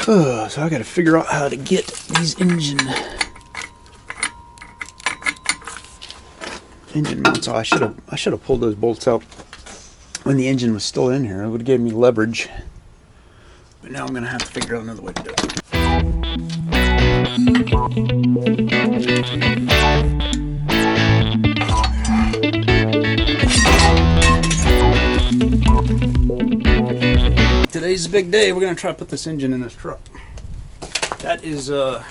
So I got to figure out how to get these engine mounts. Oh, I should have pulled those bolts out when the engine was still in here. It would have given me leverage. But now I'm going to have to figure out another way to do it. Today's a big day. We're going to try to put this engine in this truck. That is a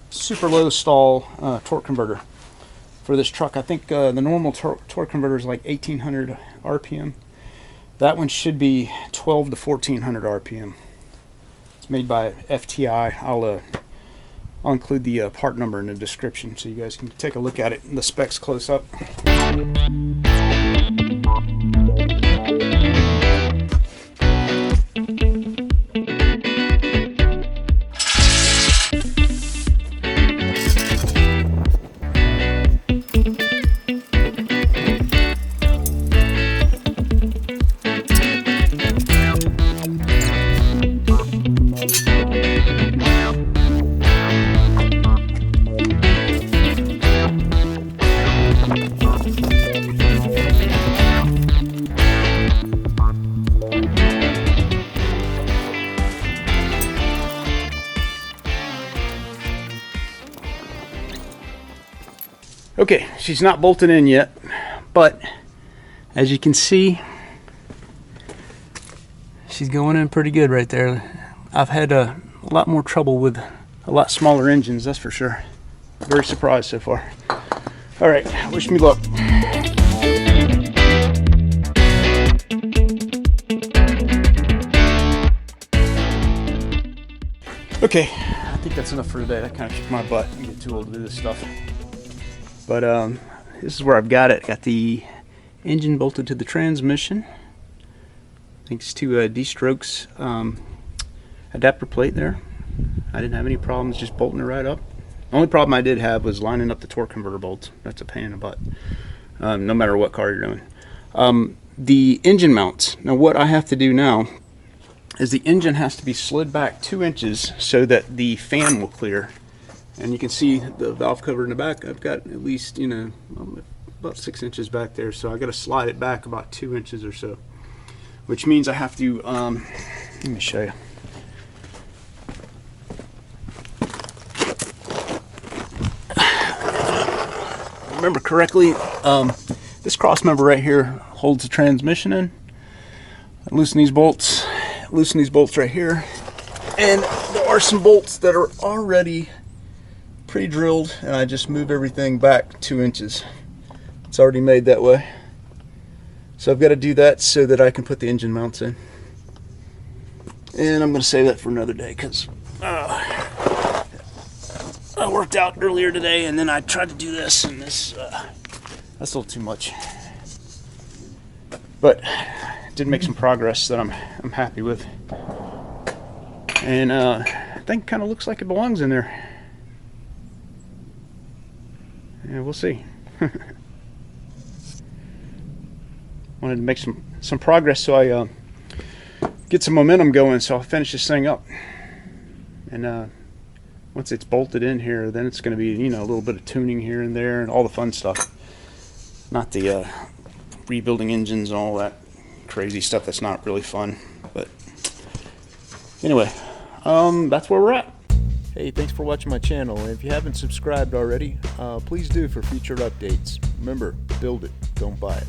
super low stall torque converter for this truck. I think the normal torque converter is like 1800 RPM. That one should be 12 to 1400 RPM. It's made by FTI. I'll include the part number in the description so you guys can take a look at it and the specs close up. Okay, she's not bolted in yet, but as you can see, she's going in pretty good right there. I've had a lot more trouble with a lot smaller engines, that's for sure. Very surprised so far. All right, wish me luck. Okay, I think that's enough for today. That kind of kicked my butt. I get too old to do this stuff. But this is where I've got it. Got the engine bolted to the transmission, thanks to a D-Strokes adapter plate there. I didn't have any problems just bolting it right up. The only problem I did have was lining up the torque converter bolts. That's a pain in the butt, no matter what car you're doing. The engine mounts. Now what I have to do now is the engine has to be slid back 2 inches so that the fan will clear. And you can see the valve cover in the back. I've got at least, you know, about 6 inches back there. So I got to slide it back about 2 inches or so, which means I have to, let me show you. Remember correctly, this cross member right here holds the transmission in. I loosen these bolts right here. And there are some bolts that are already pre-drilled, and I just move everything back 2 inches. It's already made that way. So I've got to do that so that I can put the engine mounts in. And I'm going to save that for another day because I worked out earlier today and then I tried to do this, and this that's a little too much. But did make some progress that I'm happy with. And I think it kind of looks like it belongs in there. Yeah, we'll see. Wanted to make some progress so I get some momentum going, so I'll finish this thing up. And once it's bolted in here, then it's going to be, you know, a little bit of tuning here and there and all the fun stuff. Not the rebuilding engines and all that crazy stuff that's not really fun. But anyway, that's where we're at. Hey, thanks for watching my channel, and if you haven't subscribed already, please do for future updates. Remember, build it, don't buy it.